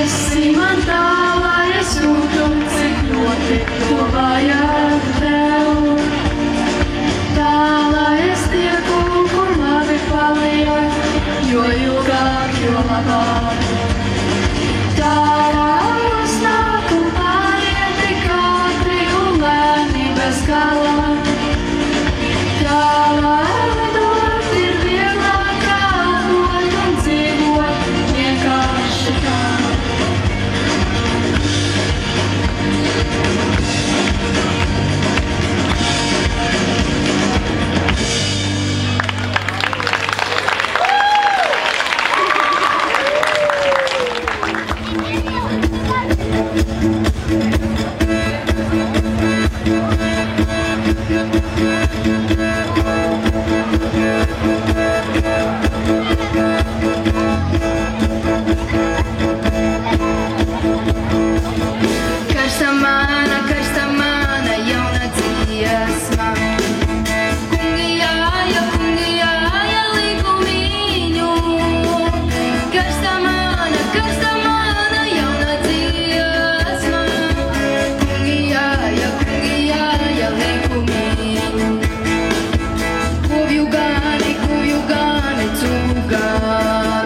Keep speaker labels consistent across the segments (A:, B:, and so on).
A: Esi man tālā, es jūtu, cik ļoti to vajag tev. Tālā es tieku, kur labi paliek, jo ilgāk, jo labāk. Tā kā uznāk un pāriet tik ātri un lēni bez galā. Tālāk lidot ir vieglāk elpot un dzīvot vienkārši tā.
B: Ko you gani, to God.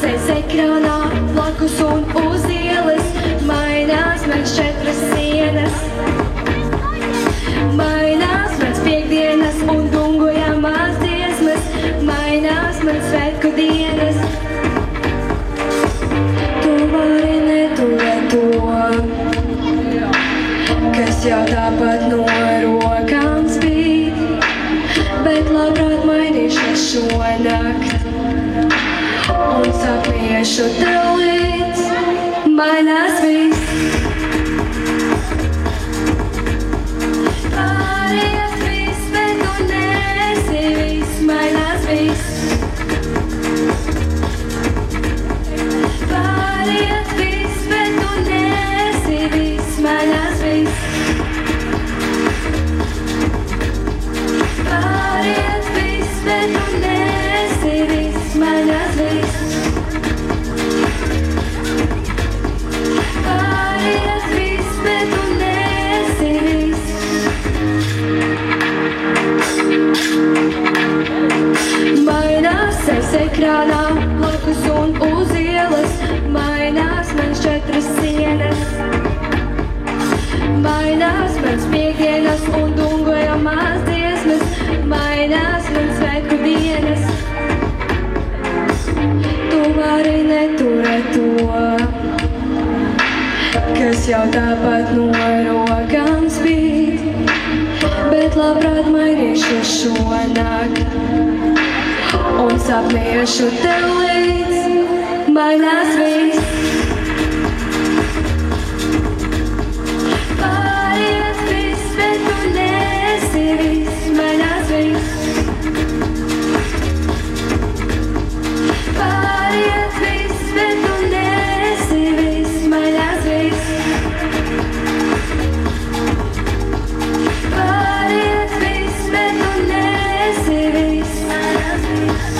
A: es ekrānā, blakus un uz ielas. Mainās mans 4 sienas. Mainās mans piekdienas un dungojamās dziesmas. Mainās mans svētku dienas. Tu vari neturēt to, kas jau tāpat no rokām spīd, bet labprāt mainīšu šonakt un sapniešu tev līdz. Mainās viss. Pāriet viss, bet tu neesi viss. Mainās viss. Pāriet viss, bet tu neesi viss. Mainās viss. Pāriet viss, bet tu neesi viss. Mainās viss. Pāriet viss, bet tu neesi viss. Mainās es ekrānā, blakus un uz ielas. Mainās mans 4 sienas. Mainās mans piekdienas un dungojamās dziesmas. Mainās mans svētku dienas. Tu vari neturēt to, kas jau tāpat no rokām spīd, bet labprāt mainīšu šonakt un sapniešu tev līdz. Mainās viss. Pāriet viss, bet tu neesi viss. Mainās viss. Pāriet viss, bet tu neesi viss. Mainās viss. Pāriet viss, bet tu neesi viss. Mainās viss.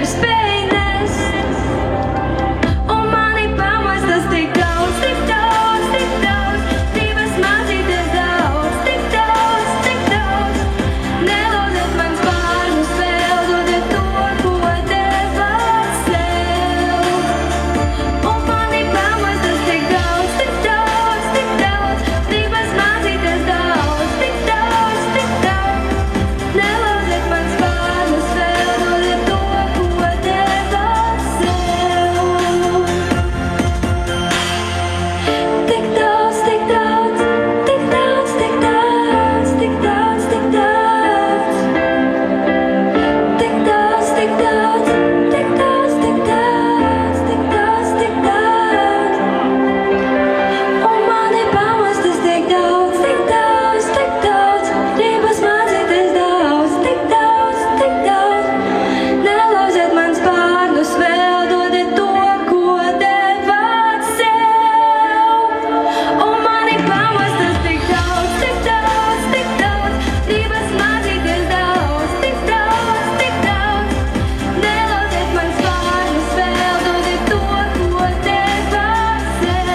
A: tevi spēj nest. Un mani pamestas tik daudz, tik daudz, tik daudz. Gribas mācīties daudz, tik daudz, tik daudz. Nelūdziet man spārnus vēl, dodiet to, ko devat sev. Un mani pamestas tik daudz, tik daudz, tik daudz. Gribas mācīties daudz, tik daudz, tik daudz. Nelūdziet man spārnus vēl, dodiet to, ko devat sev. Tik daudz, tik daudz, tik daudz, tik daudz, tik daudz, tik daudz. Tik daudz, tik daudz, tik daudz, tik daudz, tik daudz, tik daudz. Un mani pamestas tik daudz, tik daudz, tik daudz. Gribas mācīties daudz, tik daudz, tik daudz. Nelauziet man spārnus vēl, dodiet to, ko devat sev. Un mani pamestas tik daudz, tik daudz, tik daudz. Gribas mācīties daudz, tik daudz, tik daudz. Nelauziet man spārnus vēl, dodiet to, ko devat sev.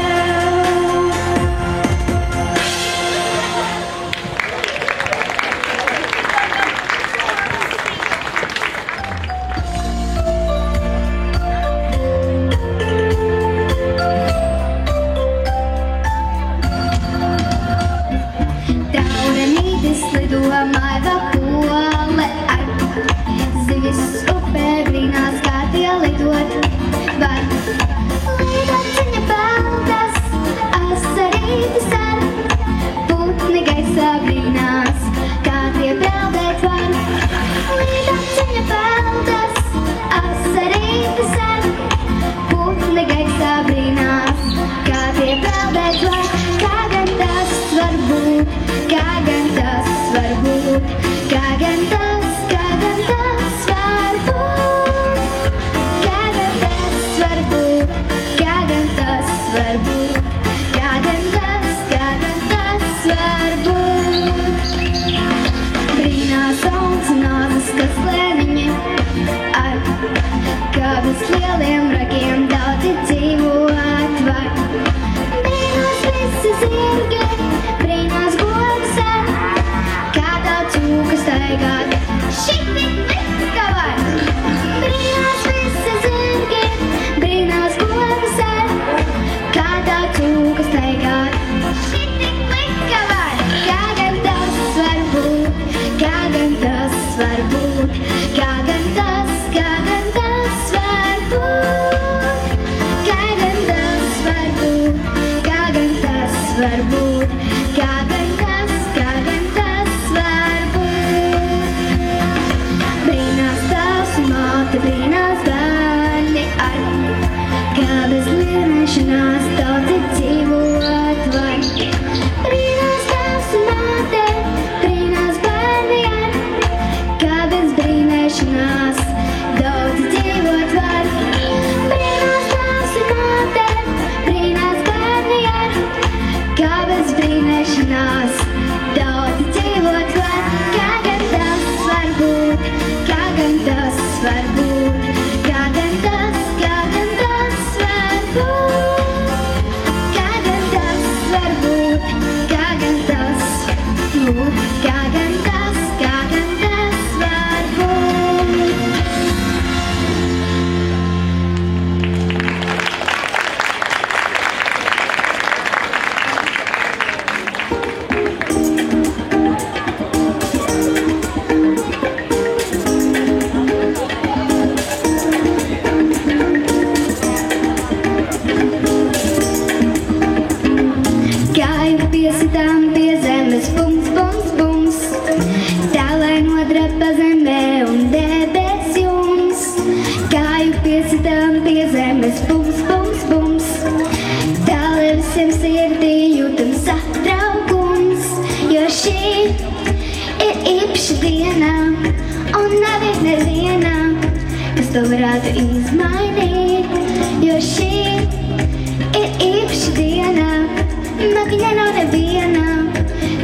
A: Taurenītis lido maiva pole ar zivis upē brīnās, kā tie lidot var. Lidot ceļa peldas, asarītis ar putni gaisā brīnās, kā tie peldēt var. Lidot ceļa peldas, asarītis ar putni gaisā brīnās, kā tie peldēt var. Kā gan tas var būt, kā gan tas var būt, kā gan tas var būt, kā gan tas var būt, kā gan tas var būt, kā gan tas var būt. Brīnās augs nāzes, kas lēniņi ar kādas lieliem ragiem daudzi dzīvot var. Brīnās visi zirgi, brīnās govis ar, kādā cūka staigāt, šitik lika var. Brīnās visi zirgi, brīnās govis ar, kādā cūka staigāt, šitik lika var. Kā gan tas var būt, kā gan tas var būt, kā gan tas var būt, kā gan tas var būt, kā gan tas var būt, kā gan tas var būt. Brīnās tavs māte, brīnās bērni ar, kā bez lienēšanās daudzi dzīvot var. Brīnās tavs māte, brīnās bērni ar, kā bez brīnēšanās daudzi dzīvot var. Brīnās tavs māte, brīnās bērni ar, kā bez brīnēšanās daudzi dzīvot var. Kā gan tas var būt, kā gan tas var būt, kā gan tas var būt, kā gan tas var būt, kā gan tas būt, kā gan tas var būt. Kāju piesitām pie zemes, bums, bums, bums, tā lai nodrapa zemē un debes jums. Kāju piesitām pie zemes, bums, bums, bums, tā lai visiem sirdī jūtam satraukums, jo šī ir īpaša diena un nav neviena, kas to varētu izmainīt, jo šī ir īpaša diena. Naktiņā nav neviena,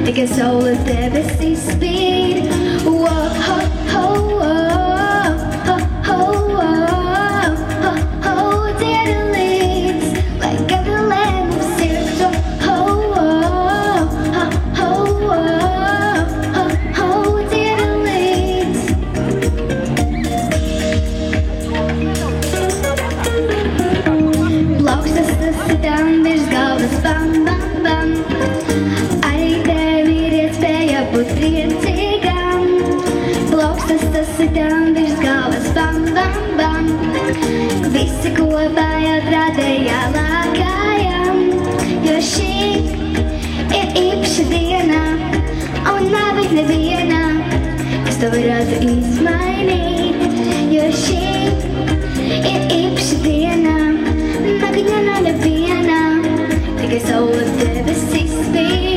A: tikai saule debesīs spīd. Ho, ho, ho, ho, ho, ho, ho.
B: visi kopā jau tradējā lākājam, jo šī ir īpaša diena, un nav neviena, kas to varētu izmainīt, jo šī ir īpaša diena, nakņa nav neviena, tikai saule debesis spīd.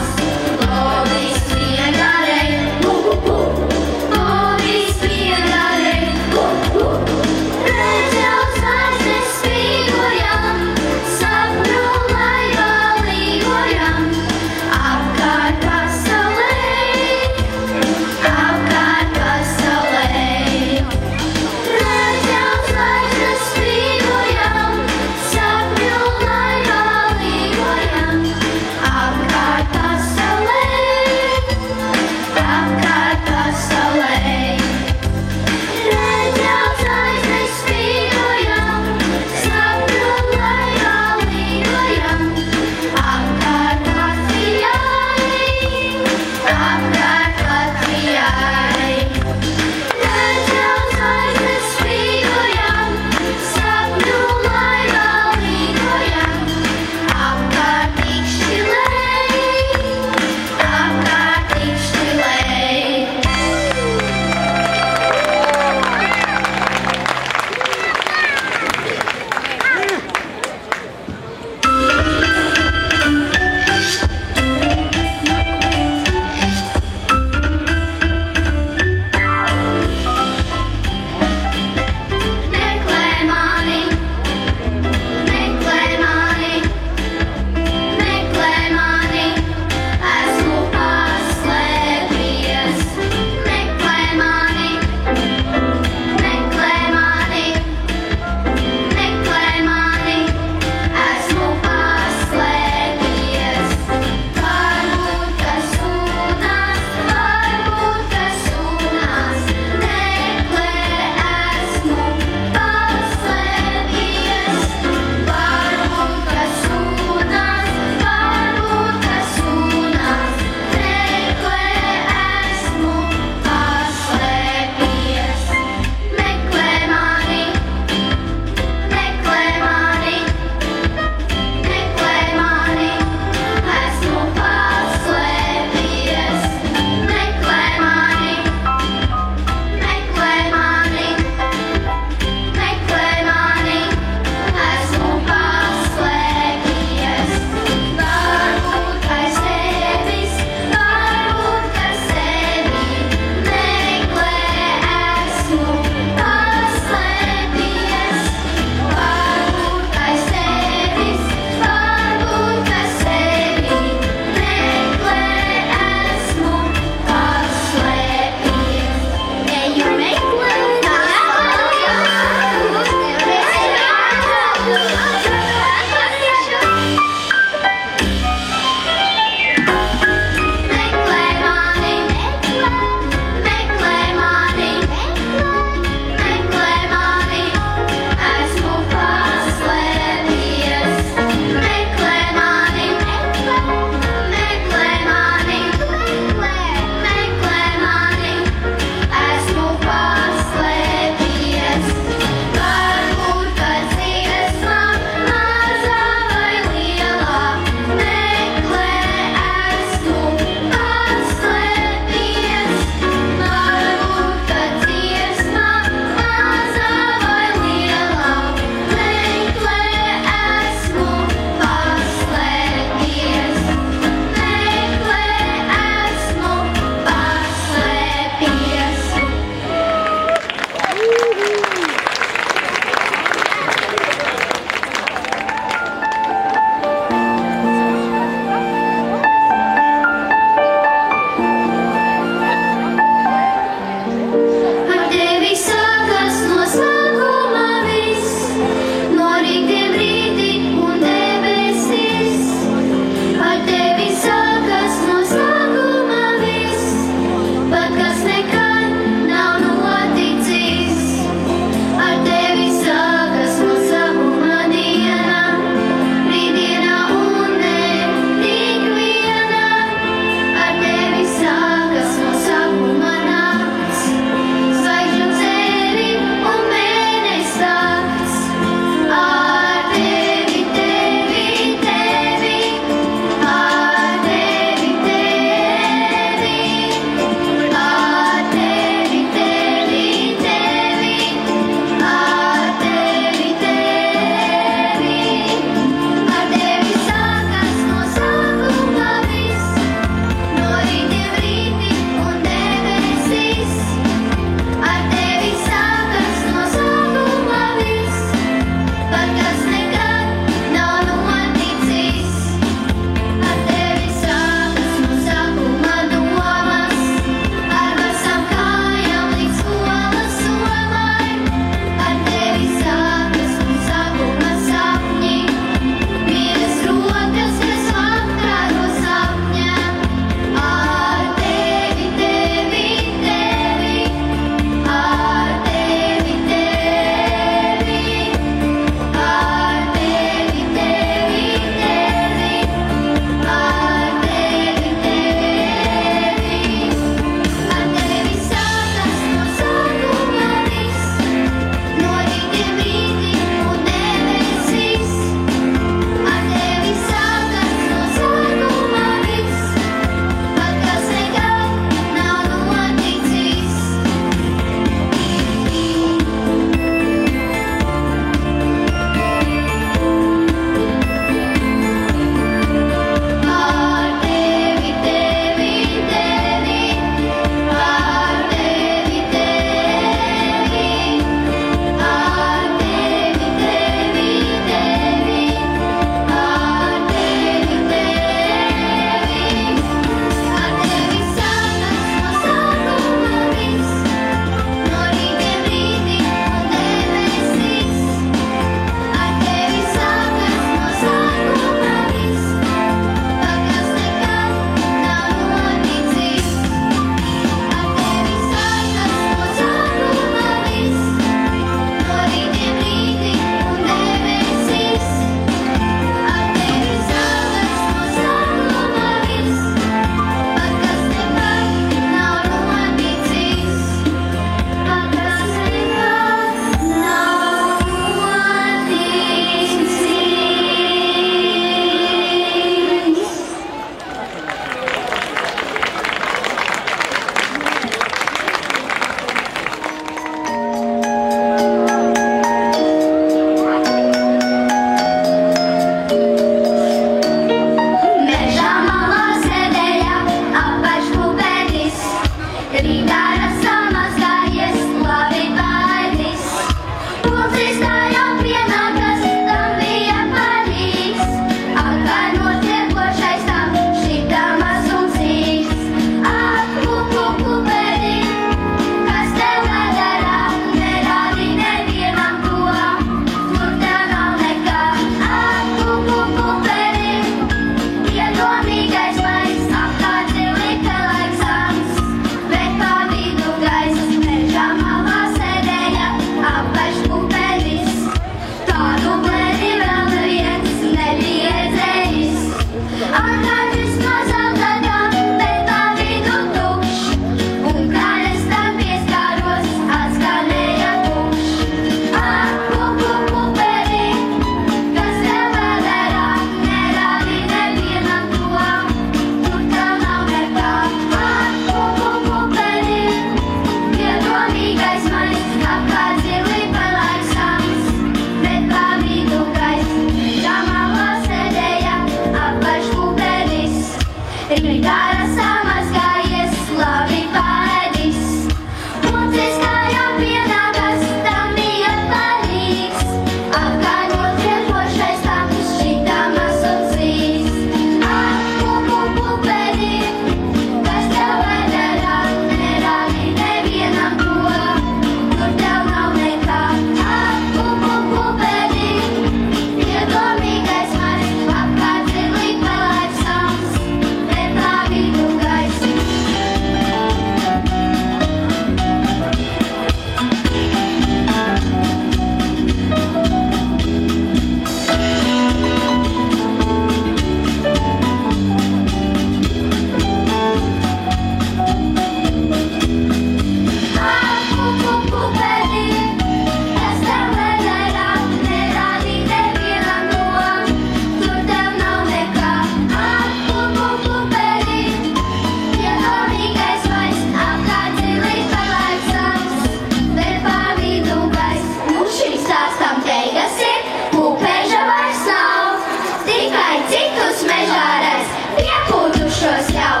B: nežārēs, piepūtušos jau.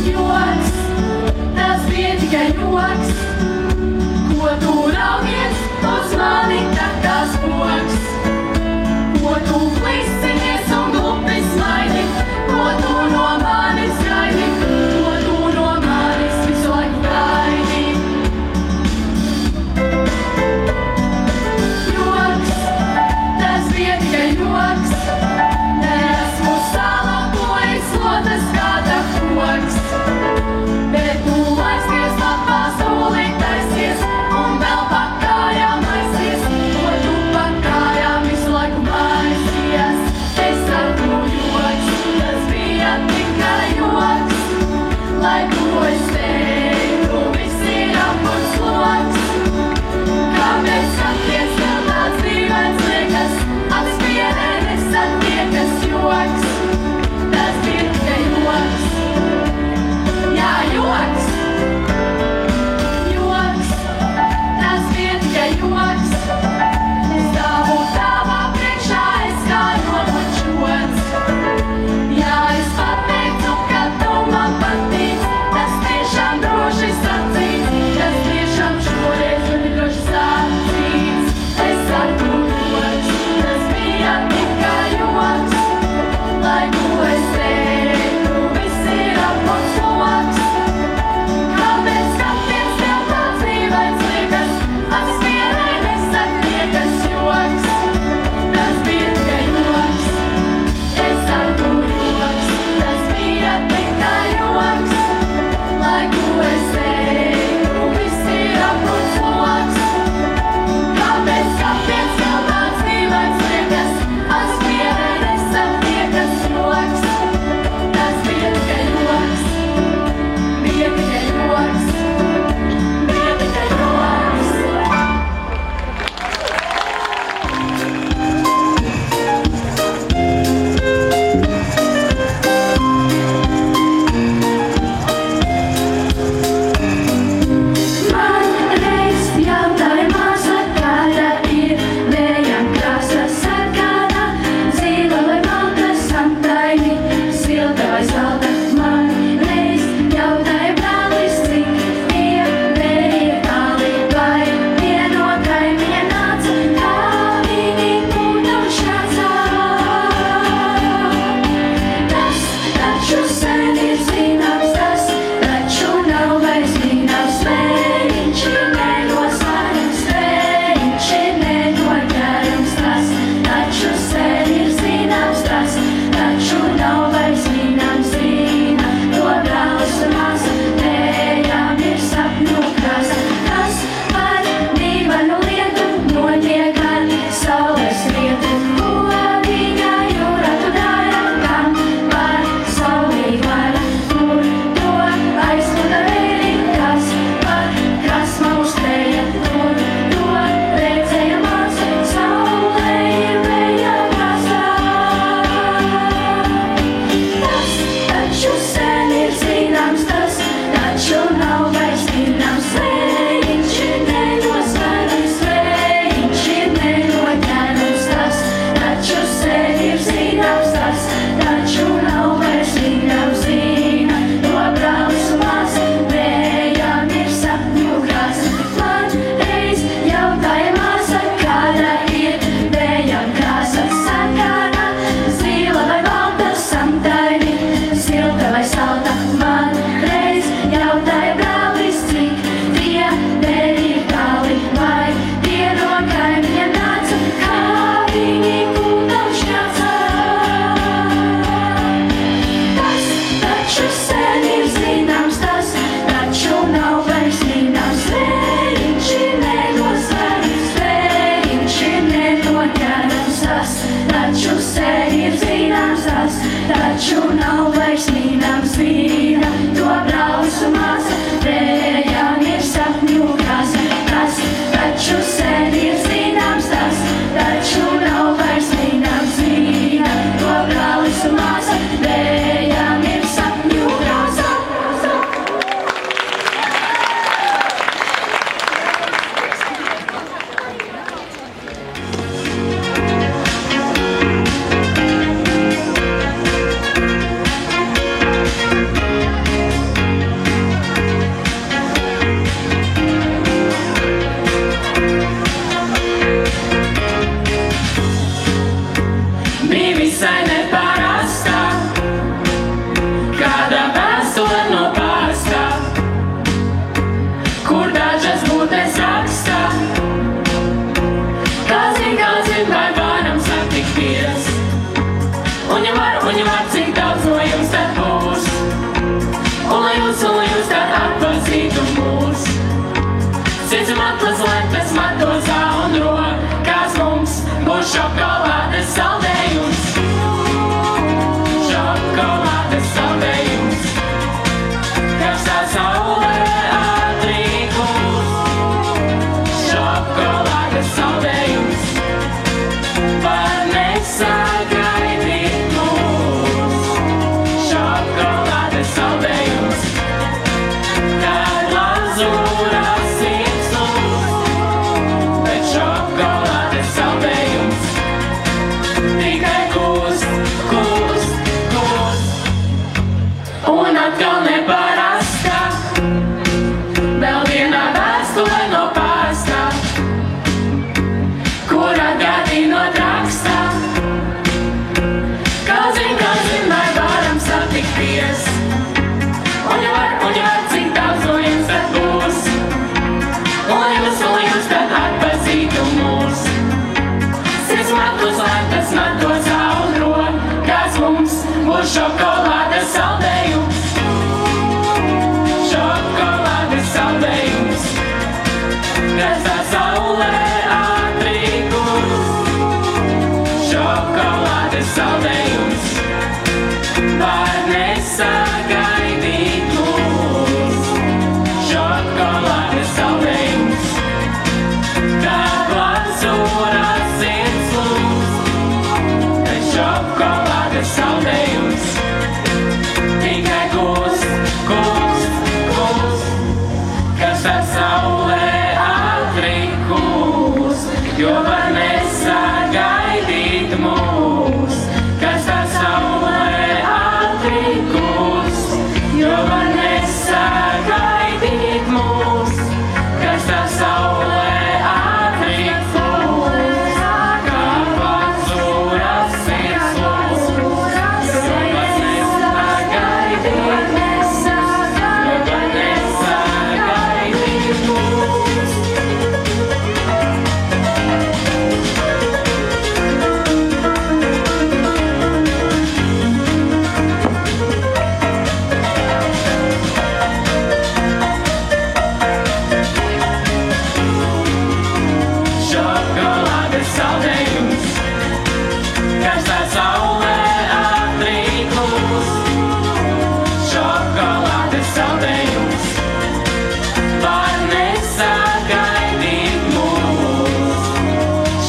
A: Joks, tas bija tikai joks, ko tu raugies uz mani tā kā spoks. Ko tu plīsiņies un glupi smaidi, ko tu no manis gaidi, ko tu no manis visu laiku gaidi. Joks, tas bija tikai joks, neesmu salabojis lotas kāda koks. Bet tu aizties labā solītaisies un vēl pa kājām aizies, ko tu pa kājām visu laiku maisies. Es ar tu joks, tas bija tikai joks, lai ko es teiktu, viss ir apurs loks. Kāpēc skaties vēl tāds dīvains liekas, acis pierē nesatiekas joks, tas bija tikai joks. Jā, joks, joks, tas bija tikai joks. Es stāvu tavā priekšā, es kā nobučots. Jā, es pateicu, ka tu man patīc, tas tiešām droši sacīts, tas tiešām šoreiz man ir droši sacīts. Es ar tu joks, tas bija tikai joks, lai ko es teiktu, viss ir apurs loks. Kāpēc skaties tev tāds dīvains liekas, acis pierē nesatiekas joks, tas bija tikai joks. Es ar tu joks, tas bija tikai joks, lai ko es teiktu, viss ir apurs loks. Kāpēc skaties tev tāds dīvains liekas, acis pierē nesatiekas joks, tas bija tikai joks. Bija tikai joks, bija tikai joks. Man reiz jautāja māsa, kāda ir vējām krāsa sarkāna, zila vai balta, samtaini, silta vai salta. Man reiz jautāja brālis, cik tie vēji ir tāli, vai vieno kaimiņa nāca, kā viņi būtu šācā. Tas taču sen ir zināms, tas taču nav vairs zināms, vējiņš ir nenosvarams, vējiņš ir nenoķerams, tas taču sen ir zināms, tas taču nav vairs zināms, zina to brālis un māsa, vējām ir sapņu krāsa. Kas par dīvainu lietu notiek ar saules rietu, ko viņa jūrā tu dara, kam par saulī vara, kur to aizmuda vēri, kas par krasma uztēja, kur to redzēja māsa, saulē ir vēja krāsā. Tas taču sen ir zināms, tas taču nav vairs zināms, vējiņš ir nenosvarams, vējiņš ir nenoķerams, tas taču sen ir zināms, tas taču nav vairs zināms, zina to brālis un māsa, vējām ir sapņu krāsa. Man reiz jautāja māsa, kāda ir vējām krāsa sarkāna, zila vai balta, samtaini, silta vai salta. Man reiz jautāja
C: Sirds matlas, lentes, matozā un rokās mums būs šokolādes saldējums. Šokolādes saldējums. Karstā saulē ātri kūst. Šokolādes saldējums. Var nesagaidīt mūs. Šokolādes saldējums. Kad lazūrā sirds lūst. Bet šokolādes saldējums. Tikai kūst, kūst, kūst. Un atkal neparastā. Vēl vienā vēstulē no pastā, kur atgādinot rakstā. Kāzin, vai varam satikties. Un ja var, cik daudz no jums tad būs. Un jūs tad atpazītu mūs. Sirds matus, lētas, matozā un rokās mums būs šokolādes saldējums. Šokolādes saldējums. Karstā saulē ātri kūst. Šokolādes saldējums. Var nesagaidīt mūs. Šokolādes saldējums. Kad lazūrā sirds lūst. Bet šokolādes saldējums. Tikai kūst, kūst, kūst. Karstā saulē ātri kūst. Jo var nesagaidīt mūs. Karstā saulē ātri kūst. Jo var nesagaidīt mūs. Karstā saulē ātri kūst. Kad lazūrā sirds lūst. Jo var nesagaidīt mūs. Jo var nesagaidīt mūs. Šokolādes saldējums. Karstā saulē ātri kūst. Šokolādes saldējums. Var nesagaidīt mūs.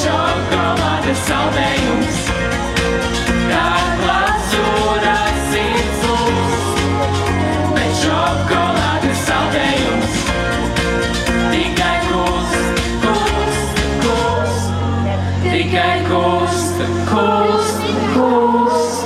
C: Šokolādes saldējums. Kad lazūrā sirds lūst. Bet šokolādes saldējums. Tikai kūst, kūst, kūst. Tikai kūst, kūst, kūst.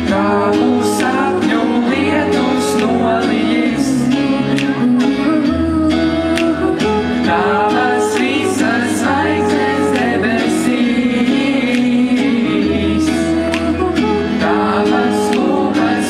C: Tavu sapņu lietus nolijis. Tavas visas zvaigznes debesīs. Tavas lūpas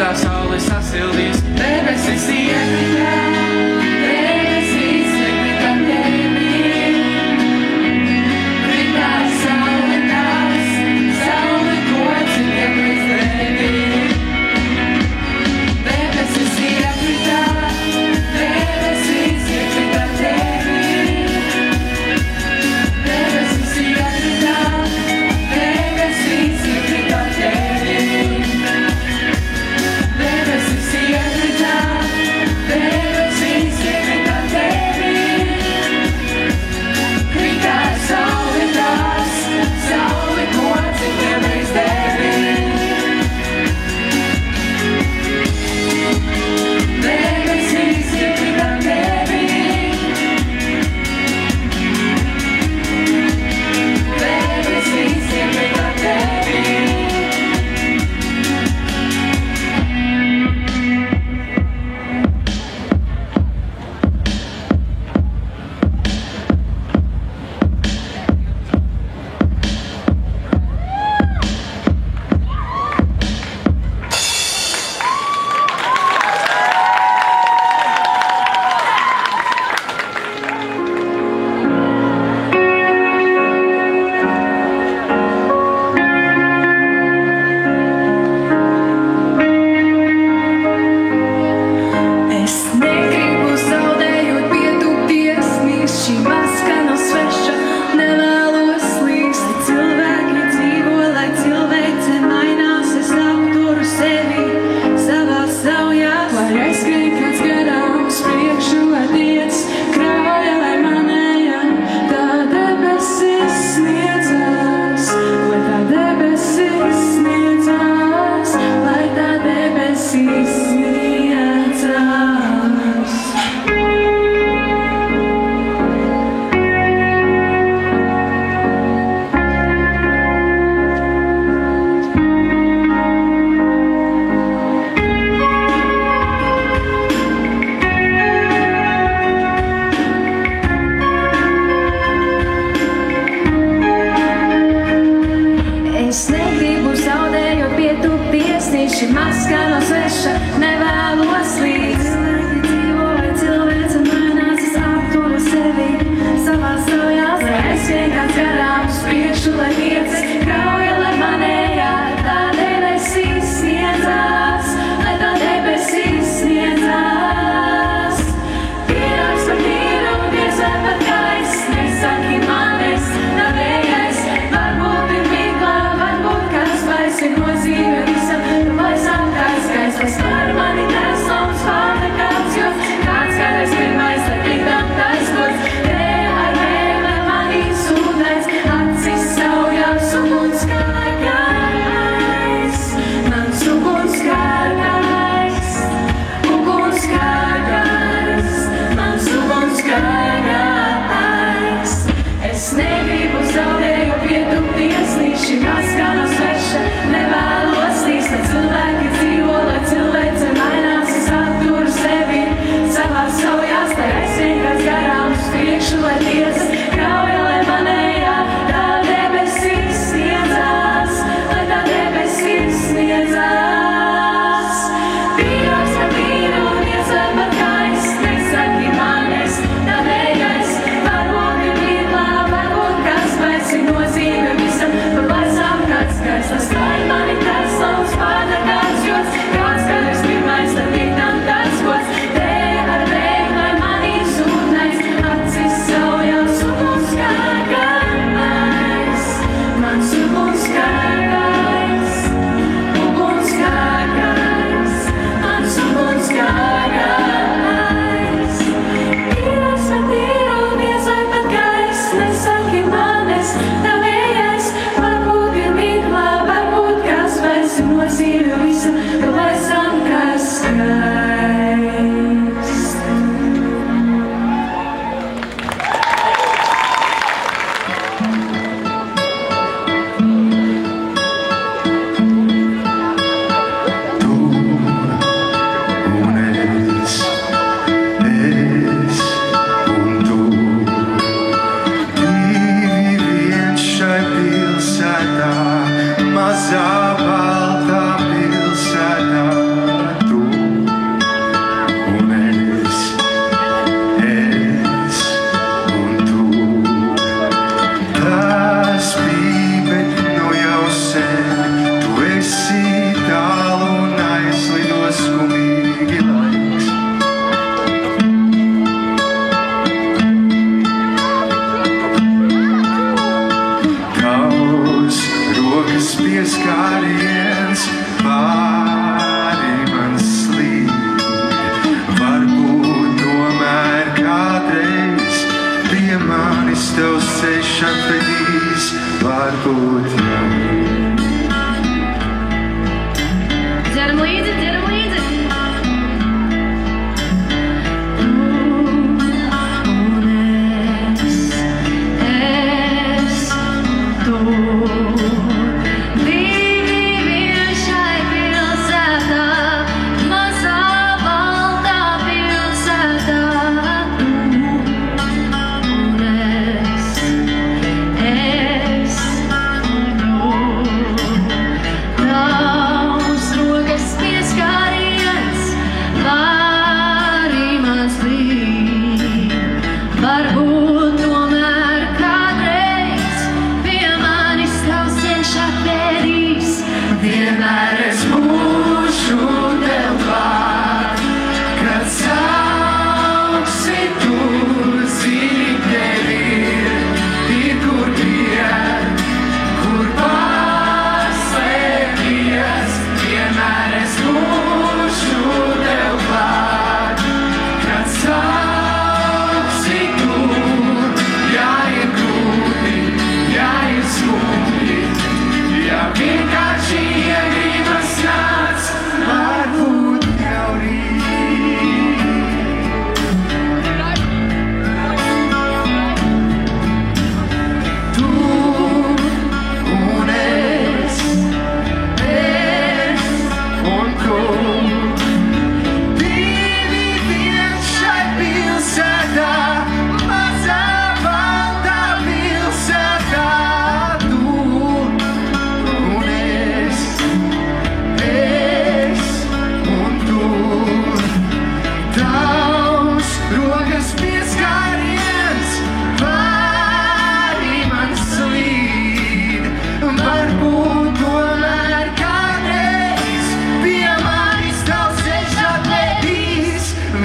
C: tā saule sasildīs, debesis iekritā, debesīs iekritā tevī. Kritā saule tās, saule gods ir iekritā tevī. Debesis iekritā, debesīs iekritā tevī. Debesis iekritā, debesīs iekritā tevī. Debesis iekritā, debesīs iekritā tevī. Kritā saule tās, saule gods ir iekritā tevī. Debesis iekritā tevī. Debesis iekritā tevī. Es negribu zaudējot pietupties, mīl šī maska nav sveša, nevēlos līst. Lai cilvēki dzīvo, lai cilvēce mainās, es apturu sevi savā saujās. Lai aizskrien kāds garām uz priekšu, lai tiec krauja, lai manēja, tā debesis sniedzās. Lai tā debesis sniedzās, lai tā debesis sniedzās. Es negribu zaudējot pietupties, šī maska nav sveša, nevēlos līdz. Cilvēki dzīvo, lai cilvēce mainās, es apturu sevi savā saujās. Lai aizskrien kāds garām uz priekšu, lai tiec krauja, lai manējā, tā debesis sniedzās, lai tā debesis sniedzās. Pieraks par tīru, tiesāt par gaiss, nesaki manis, nav vējais, varbūt ir migla, varbūt kāds vairs ir nozīme visam, lai sākās gaismas par mani neslams vārda kāds, jo kāds kādreiz pirmais, lai tiktam taisnos, te ar mani sūdais, acis saujās un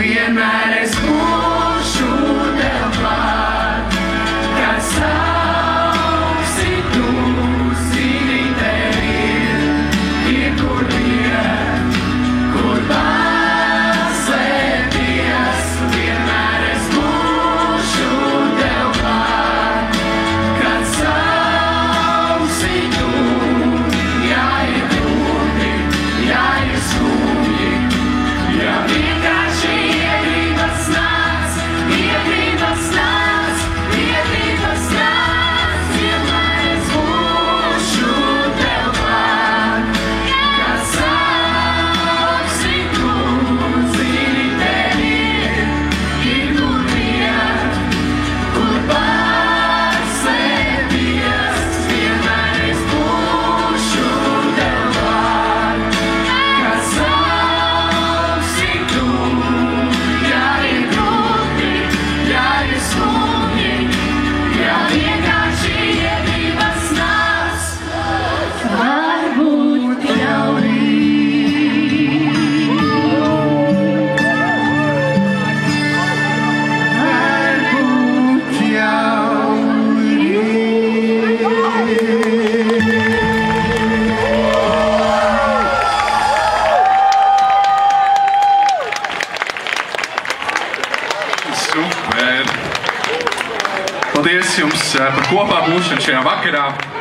C: Vienmēr es būšu tev klāt, kad sauksi tu, zini tevi ir kur iet, kur paslēpties. Vienmēr es būšu tev klāt, kad sauksi tu, ja ir grūti, ja ir skumji, ja vienkārši
D: Paldies jums par kopā būšanu šajā vakarā.